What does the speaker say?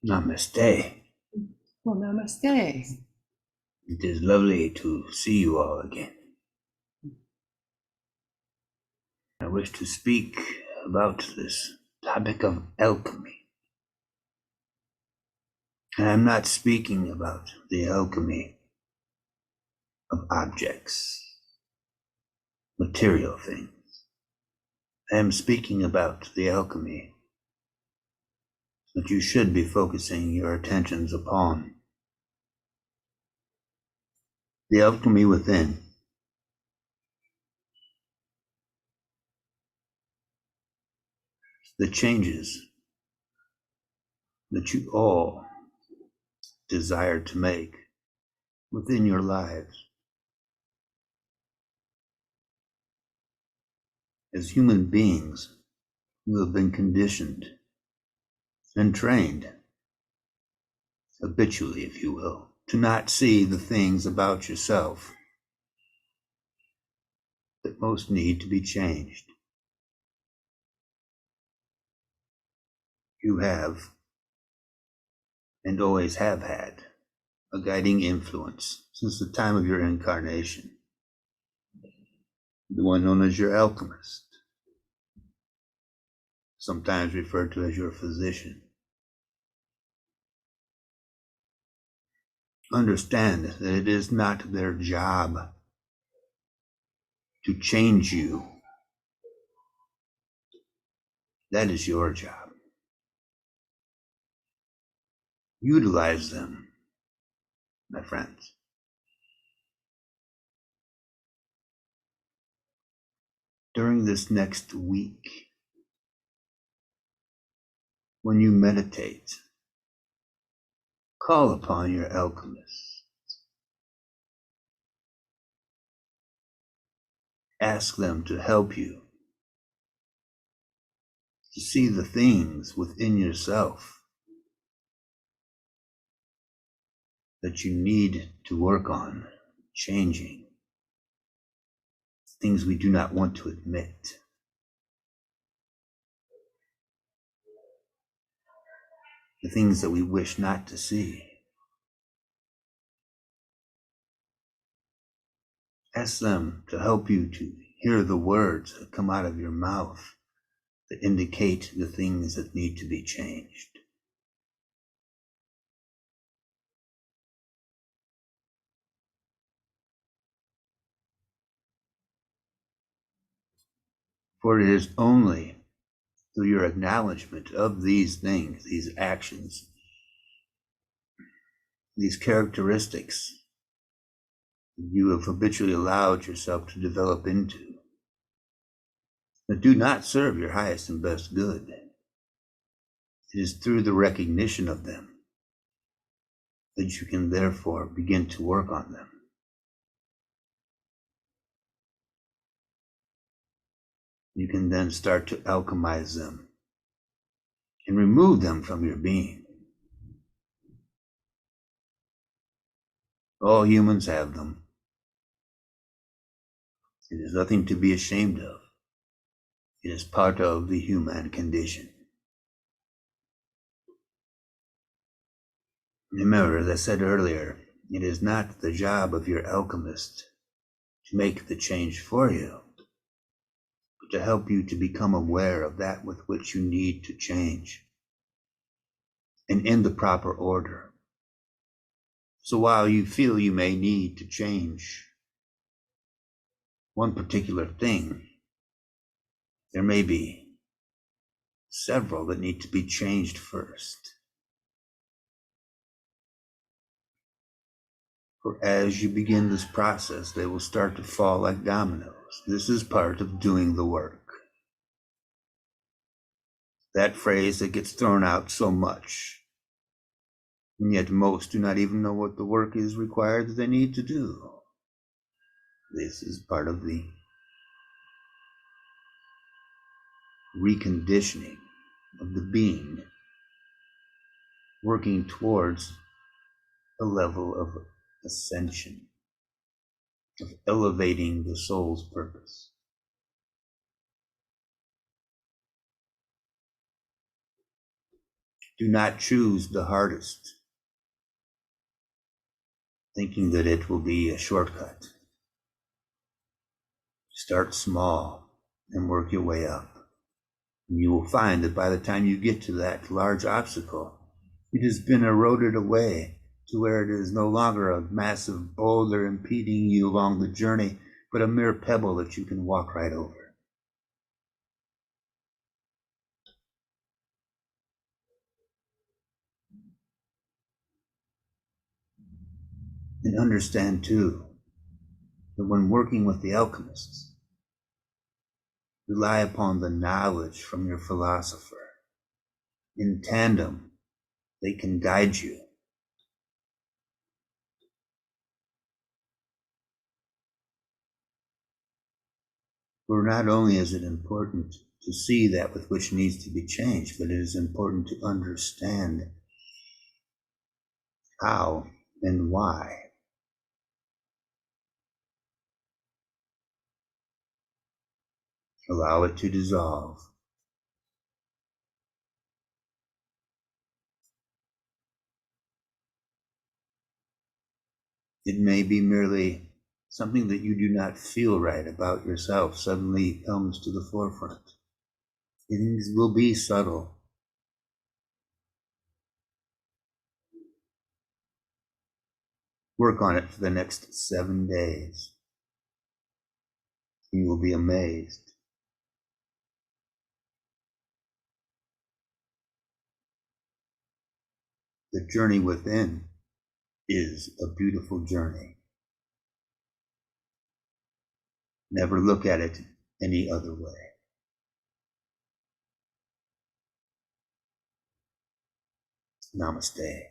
Namaste. Well, namaste. It is lovely to see you all again. I wish to speak about this topic of alchemy. And I'm not speaking about the alchemy of objects, material things. I am speaking about the alchemy that you should be focusing your attentions upon. The alchemy within. The changes that you all desire to make within your lives. As human beings, you have been conditioned and trained, habitually, if you will, to not see the things about yourself that most need to be changed. You have, and always have had, a guiding influence since the time of your incarnation, the one known as your alchemist, sometimes referred to as your physician. Understand that it is not their job to change you. That is your job. Utilize them, my friends. During this next week, when you meditate, call upon your alchemist. Ask them to help you to see the things within yourself that you need to work on changing, things we do not want to admit. The things that we wish not to see. Ask them to help you to hear the words that come out of your mouth that indicate the things that need to be changed. For it is only through your acknowledgement of these things, these actions, these characteristics you have habitually allowed yourself to develop into, that do not serve your highest and best good. It is through the recognition of them that you can therefore begin to work on them. You can then start to alchemize them and remove them from your being. All humans have them. It is nothing to be ashamed of. It is part of the human condition. Remember, as I said earlier, it is not the job of your alchemist to make the change for you, but to help you to become aware of that with which you need to change, and in the proper order. So while you feel you may need to change one particular thing, there may be several that need to be changed first. For as you begin this process, they will start to fall like dominoes. This is part of doing the work. That phrase that gets thrown out so much, and yet most do not even know what the work is required that they need to do. This is part of the reconditioning of the being, working towards a level of ascension, of elevating the soul's purpose. Do not choose the hardest, thinking that it will be a shortcut. Start small and work your way up. And you will find that by the time you get to that large obstacle, it has been eroded away to where it is no longer a massive boulder impeding you along the journey, but a mere pebble that you can walk right over. And understand too, that when working with the alchemists, rely upon the knowledge from your philosopher. In tandem, they can guide you. For not only is it important to see that with which needs to be changed, but it is important to understand how and why. Allow it to dissolve. It may be merely something that you do not feel right about yourself suddenly comes to the forefront. Things will be subtle. Work on it for the next 7 days. You will be amazed. The journey within is a beautiful journey. Never look at it any other way. Namaste.